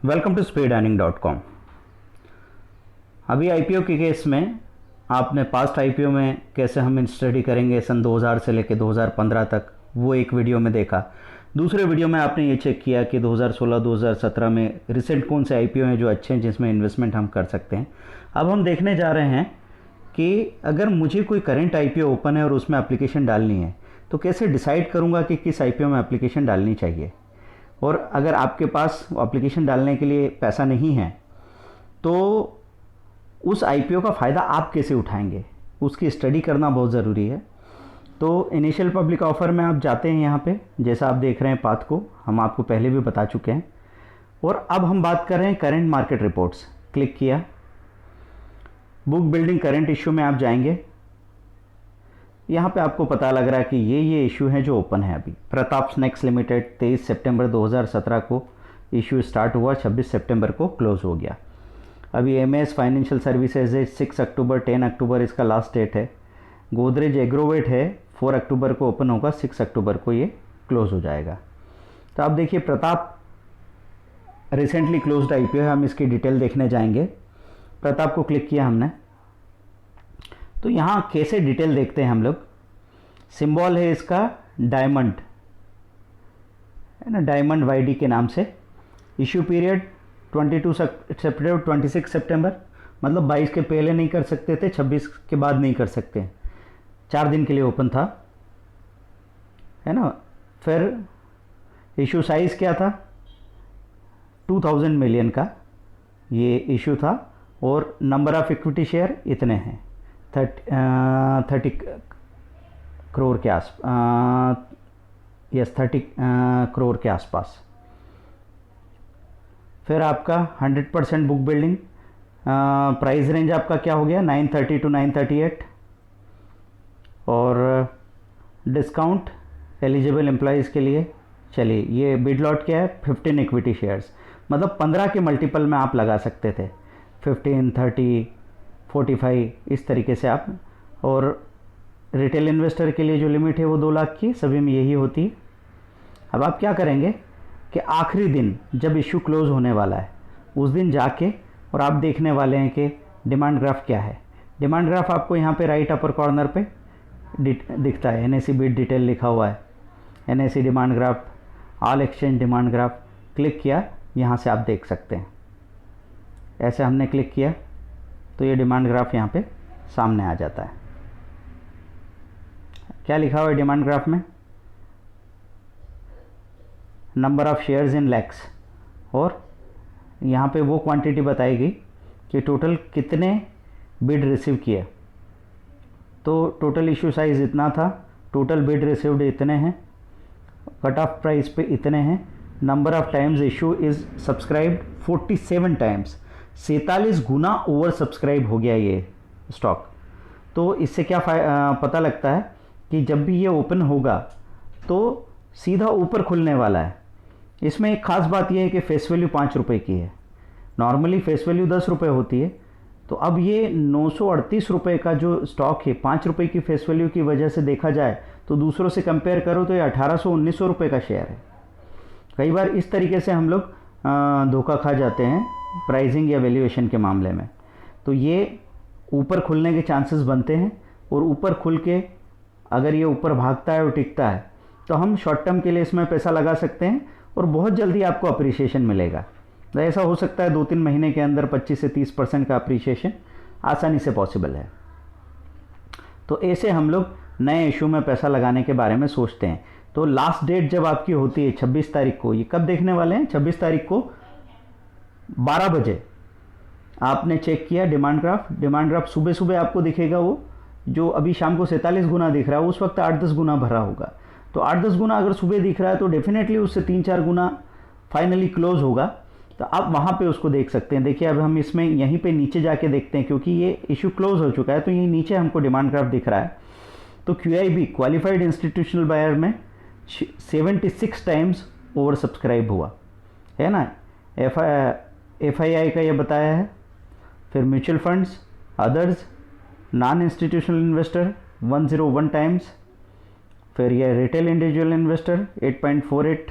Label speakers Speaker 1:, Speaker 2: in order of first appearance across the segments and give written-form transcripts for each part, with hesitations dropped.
Speaker 1: Welcome to speedearning.com। अभी IPO के case में आपने पास्ट आईपीओ में कैसे हम स्टडी करेंगे सन 2000 से लेकर 2015 तक, वो एक वीडियो में देखा। दूसरे वीडियो में आपने ये चेक किया कि 2016-2017 में रिसेंट कौन से आईपीओ हैं जो अच्छे हैं जिसमें इन्वेस्टमेंट हम कर सकते हैं। अब हम देखने जा रहे हैं कि अगर मुझे कोई करंट आईपीओ ओपन है और उसमें एप्लीकेशन डालनी है तो कैसे डिसाइड करूँगा कि किस आईपीओ में एप्लीकेशन डालनी चाहिए। और अगर आपके पास एप्लीकेशन डालने के लिए पैसा नहीं है तो उस आईपीओ का फ़ायदा आप कैसे उठाएंगे, उसकी स्टडी करना बहुत ज़रूरी है। तो इनिशियल पब्लिक ऑफ़र में आप जाते हैं, यहाँ पे जैसा आप देख रहे हैं पाथ को हम आपको पहले भी बता चुके हैं। और अब हम बात कर रहे हैं करंट मार्केट रिपोर्ट्स। क्लिक किया, बुक बिल्डिंग करंट इशू में आप जाएंगे। यहाँ पे आपको पता लग रहा है कि ये इशू है जो ओपन है अभी। प्रताप स्नैक्स लिमिटेड 23 सितंबर 2017 को इशू स्टार्ट हुआ, 26 सितंबर को क्लोज हो गया। अभी एमएस फाइनेंशियल सर्विसेज है 6 अक्टूबर 10 अक्टूबर इसका लास्ट डेट है। गोदरेज एग्रोवेट है 4 अक्टूबर को ओपन होगा, 6 अक्टूबर को ये क्लोज हो जाएगा। तो आप देखिए प्रताप रिसेंटली क्लोज्ड आईपीओ है, हम इसकी डिटेल देखने जाएंगे। प्रताप को क्लिक किया हमने तो यहाँ कैसे डिटेल देखते हैं हम लोग। सिंबल है इसका डायमंड, है ना, डायमंड वाईडी के नाम से। इशू पीरियड 22 सितंबर 26 सितंबर, मतलब 22 के पहले नहीं कर सकते थे, 26 के बाद नहीं कर सकते। 4 दिन के लिए ओपन था, है ना। फिर इशू साइज़ क्या था, 2000 मिलियन का ये इशू था। और नंबर ऑफ इक्विटी शेयर इतने हैं, 30 करोड़ के यस 30 करोड़ के आसपास। फिर आपका 100% बुक बिल्डिंग, प्राइस रेंज आपका क्या हो गया 930 to 938। और डिस्काउंट एलिजिबल एम्प्लॉयज़ के लिए, चलिए ये बिड लॉट क्या है 15 इक्विटी शेयर्स, मतलब 15 के मल्टीपल में आप लगा सकते थे, 15, 30, 45 इस तरीके से आप। और रिटेल इन्वेस्टर के लिए जो लिमिट है वो 2 लाख की, सभी में यही होती है। अब आप क्या करेंगे कि आखिरी दिन जब इशू क्लोज होने वाला है उस दिन जाके और आप देखने वाले हैं कि डिमांड ग्राफ क्या है। डिमांड ग्राफ आपको यहाँ पे राइट अपर कॉर्नर पे दिखता है, एनएसई बीट डिटेल लिखा हुआ है, NSE demand graph, all exchange demand graph. Click किया, यहाँ से आप देख सकते हैं। ऐसे हमने क्लिक किया तो ये डिमांड ग्राफ यहाँ पे सामने आ जाता है। क्या लिखा हुआ है डिमांड ग्राफ में, number of shares in lakhs, और यहाँ पे वो क्वांटिटी बताएगी कि टोटल कितने बिड रिसीव किए। तो टोटल इशू साइज़ इतना था, टोटल बिड रिसीव्ड इतने हैं, कट ऑफ प्राइस पे इतने हैं, number of times issue is subscribed 47 times, 47 Guna over subscribe हो गया ये स्टॉक। तो इससे क्या पता लगता है कि जब भी ये ओपन होगा तो सीधा ऊपर खुलने वाला है। इसमें एक ख़ास बात यह है कि फेस वैल्यू 5 रुपये की है, नॉर्मली फेस वैल्यू 10 रुपये होती है। तो अब ये 938 रुपये का जो स्टॉक है, 5 रुपये की फेस वैल्यू की वजह से देखा जाए तो दूसरों से कंपेयर करो तो ये 1800-1900 रुपये का शेयर है। कई बार इस तरीके से हम लोग धोखा खा जाते हैं प्राइसिंग या वैल्यूएशन के मामले में। तो ये ऊपर खुलने के चांसेस बनते हैं, और ऊपर खुल के अगर ये ऊपर भागता है और टिकता है तो हम शॉर्ट टर्म के लिए इसमें पैसा लगा सकते हैं और बहुत जल्दी आपको अप्रिशिएशन मिलेगा। तो ऐसा हो सकता है 2-3 महीने के अंदर 25 से 30% का अप्रिशिएशन आसानी से पॉसिबल है। तो ऐसे हम लोग नए इशू में पैसा लगाने के बारे में सोचते हैं। तो लास्ट डेट जब आपकी होती है 26 तारीख को, ये कब देखने वाले हैं, 26 तारीख को 12 बजे आपने चेक किया डिमांड ग्राफ सुबह सुबह आपको दिखेगा, वो जो अभी शाम को 47 गुना दिख रहा है उस वक्त 8-10 गुना भरा होगा। तो 8-10 गुना अगर सुबह दिख रहा है तो डेफिनेटली उससे 3-4 गुना फाइनली क्लोज होगा। तो आप वहाँ पे उसको देख सकते हैं। देखिए अब हम इसमें यहीं पे नीचे जाके देखते हैं, क्योंकि ये इशू क्लोज हो चुका है तो ये नीचे हमको डिमांड ग्राफ दिख रहा है। तो QIB क्वालिफाइड इंस्टीट्यूशनल बायर में 76 टाइम्स ओवर सब्सक्राइब हुआ है ना। FII का ये बताया है। फिर mutual funds, others, non institutional investor 101 times. फिर ये रिटेल इंडिविजुअल इन्वेस्टर 8.48,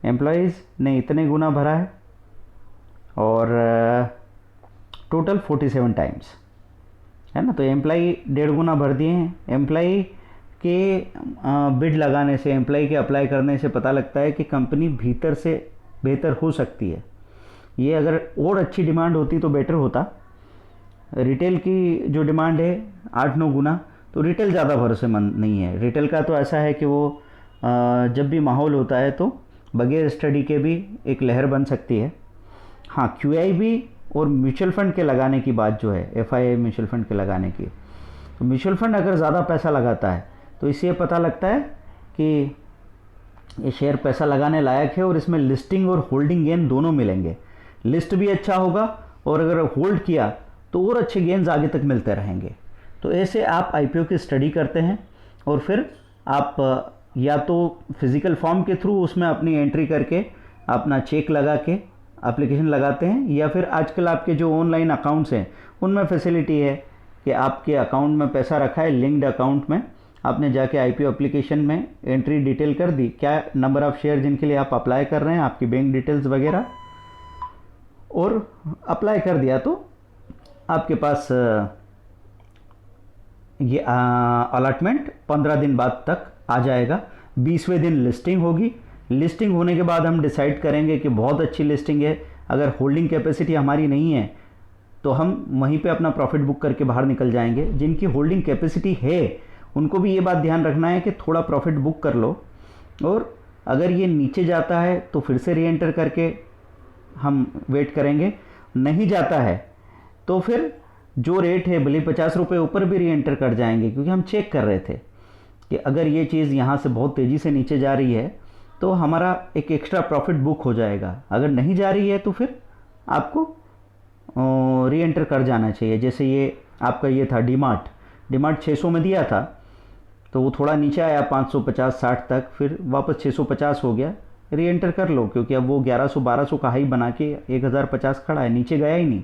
Speaker 1: एम्प्लॉयज़ ने इतने गुना भरा है और टोटल 47 टाइम्स, है ना। तो एम्प्लॉई 1.5 गुना भर दिए हैं। एम्प्लॉई के बिड लगाने से, एम्प्लॉई के अप्लाई करने से पता लगता है कि कंपनी भीतर से बेहतर हो सकती है। ये अगर और अच्छी डिमांड होती तो बेटर होता। रिटेल की जो डिमांड है 8-9 गुना, तो रिटेल ज़्यादा भरोसेमंद नहीं है। रिटेल का तो ऐसा है कि वो जब भी माहौल होता है तो बगैर स्टडी के भी एक लहर बन सकती है। हाँ, QIB और म्यूचुअल फंड के लगाने की बात जो है, FII म्यूचुअल फंड के लगाने की, तो म्यूचुअल फंड अगर ज़्यादा पैसा लगाता है तो इससे पता लगता है कि ये शेयर पैसा लगाने लायक है और इसमें लिस्टिंग और होल्डिंग गेन दोनों मिलेंगे। लिस्ट भी अच्छा होगा और अगर होल्ड किया तो और अच्छे गेन्स आगे तक मिलते रहेंगे। तो ऐसे आप IPO की स्टडी करते हैं और फिर आप या तो फिज़िकल फॉर्म के थ्रू उसमें अपनी एंट्री करके अपना चेक लगा के एप्लीकेशन लगाते हैं, या फिर आजकल आपके जो ऑनलाइन अकाउंट्स हैं उनमें फैसिलिटी है कि आपके अकाउंट में पैसा रखा है, लिंक्ड अकाउंट में, आपने जाके IPO एप्लीकेशन में एंट्री डिटेल कर दी, क्या नंबर ऑफ़ शेयर जिनके लिए आप अप्लाई कर रहे हैं, आपकी बैंक डिटेल्स वगैरह, और अप्लाई कर दिया तो आपके पास ये अलॉटमेंट 15 दिन बाद तक आ जाएगा। 20वें दिन लिस्टिंग होगी। लिस्टिंग होने के बाद हम डिसाइड करेंगे कि बहुत अच्छी लिस्टिंग है, अगर होल्डिंग कैपेसिटी हमारी नहीं है तो हम वहीं पे अपना प्रॉफिट बुक करके बाहर निकल जाएंगे। जिनकी होल्डिंग कैपेसिटी है उनको भी ये बात ध्यान रखना है कि थोड़ा प्रॉफिट बुक कर लो, और अगर ये नीचे जाता है तो फिर से री एंटर करके हम वेट करेंगे। नहीं जाता है तो फिर जो रेट है भले 50 रुपये ऊपर भी री एंटर कर जाएंगे, क्योंकि हम चेक कर रहे थे कि अगर ये चीज़ यहाँ से बहुत तेज़ी से नीचे जा रही है तो हमारा एक एक्स्ट्रा प्रॉफिट बुक हो जाएगा। अगर नहीं जा रही है तो फिर आपको री एंटर कर जाना चाहिए। जैसे ये आपका ये था डीमार्ट 600 में दिया था, तो वो थोड़ा नीचे आया 550-60 तक, फिर वापस 650 हो गया, री एंटर कर लो, क्योंकि अब वो 1100-1200 का हाई बना के 1050 खड़ा है, नीचे गया ही नहीं,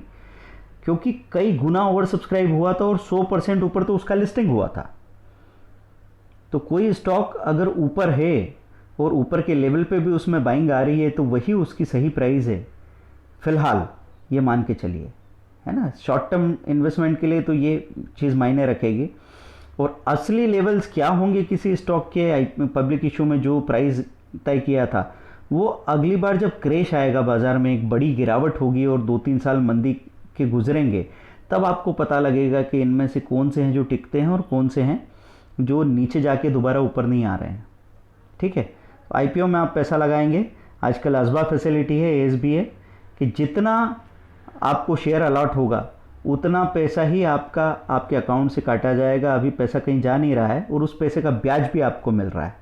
Speaker 1: क्योंकि कई गुना ओवर सब्सक्राइब हुआ था और 100% ऊपर तो उसका लिस्टिंग हुआ था। तो कोई स्टॉक अगर ऊपर है और ऊपर के लेवल पे भी उसमें बाइंग आ रही है तो वही उसकी सही प्राइस है फ़िलहाल, ये मान के चलिए, है ना। शॉर्ट टर्म इन्वेस्टमेंट के लिए तो ये चीज़ मायने रखेगी। और असली लेवल्स क्या होंगे किसी स्टॉक के पब्लिक इशू में जो प्राइस तय किया था, वो अगली बार जब क्रैश आएगा बाज़ार में, एक बड़ी गिरावट होगी और 2-3 साल मंदी के गुजरेंगे, तब आपको पता लगेगा कि इनमें से कौन से हैं जो टिकते हैं और कौन से हैं जो नीचे जाके दोबारा ऊपर नहीं आ रहे हैं। ठीक है, IPO में आप पैसा लगाएंगे, आजकल असबा फैसिलिटी है, ASBA, कि जितना आपको शेयर अलॉट होगा उतना पैसा ही आपका आपके अकाउंट से काटा जाएगा। अभी पैसा कहीं जा नहीं रहा है और उस पैसे का ब्याज भी आपको मिल रहा है।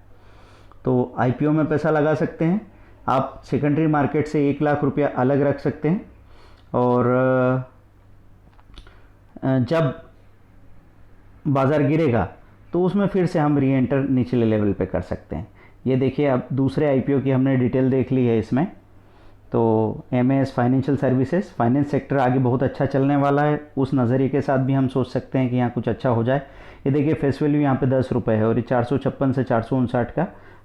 Speaker 1: तो IPO में पैसा लगा सकते हैं आप। सेकेंडरी मार्केट से 1 लाख रुपया अलग रख सकते हैं, और जब बाज़ार गिरेगा तो उसमें फिर से हम री एंटर निचले लेवल पे कर सकते हैं। ये देखिए, अब दूसरे IPO की हमने डिटेल देख ली है इसमें। तो MAS financial services, finance sector आगे बहुत अच्छा चलने वाला है, उस नज़रिए के साथ भी हम सोच सकते हैं कि यहाँ कुछ अच्छा हो जाए। ये देखिए, फेस वैल्यू यहाँ पे 10 रुपये है और ये 456 से 459 का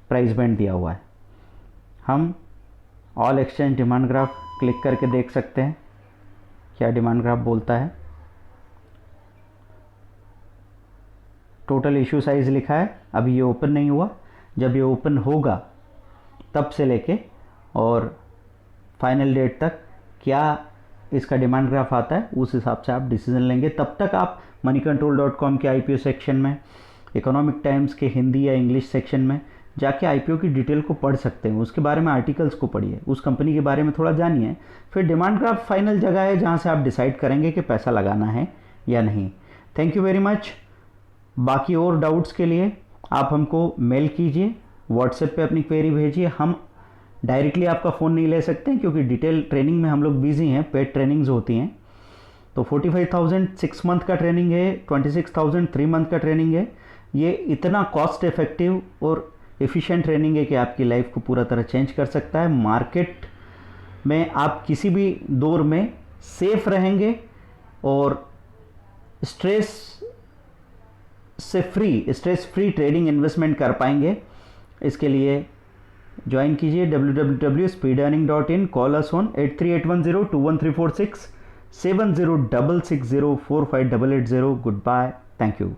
Speaker 1: प्राइस बैंड दिया हुआ है। हम all exchange demand graph click करके देख सकते हैं क्या डिमांड ग्राफ बोलता है। टोटल इशू साइज़ लिखा है, अभी ये ओपन नहीं हुआ, जब ये ओपन होगा तब से लेके और फाइनल डेट तक क्या इसका डिमांड ग्राफ आता है, उस हिसाब से आप डिसीजन लेंगे। तब तक आप moneycontrol.com के IPO सेक्शन में, इकोनॉमिक टाइम्स के हिंदी या इंग्लिश सेक्शन में जाके IPO की डिटेल को पढ़ सकते हैं, उसके बारे में आर्टिकल्स को पढ़िए, उस कंपनी के बारे में थोड़ा जानिए। फिर डिमांड ग्राफ फाइनल जगह है जहाँ से आप डिसाइड करेंगे कि पैसा लगाना है या नहीं। Thank you very much. बाकी और डाउट्स के लिए आप हमको मेल कीजिए, व्हाट्सएप पे अपनी क्वेरी भेजिए। हम डायरेक्टली आपका फ़ोन नहीं ले सकते हैं क्योंकि डिटेल ट्रेनिंग में हम लोग बिजी हैं, पेड ट्रेनिंग्स होती हैं। तो 45,000 6 मंथ का ट्रेनिंग है, 26,000 3 मंथ का ट्रेनिंग है। ये इतना कॉस्ट इफेक्टिव और एफिशिएंट ट्रेनिंग है कि आपकी लाइफ को पूरा तरह चेंज कर सकता है। मार्केट में आप किसी भी दौर में सेफ रहेंगे और स्ट्रेस फ्री ट्रेडिंग इन्वेस्टमेंट कर पाएंगे। इसके लिए ज्वाइन कीजिए www.speedearning.in, call us on 8381021346 7066045880. Good bye, thank you.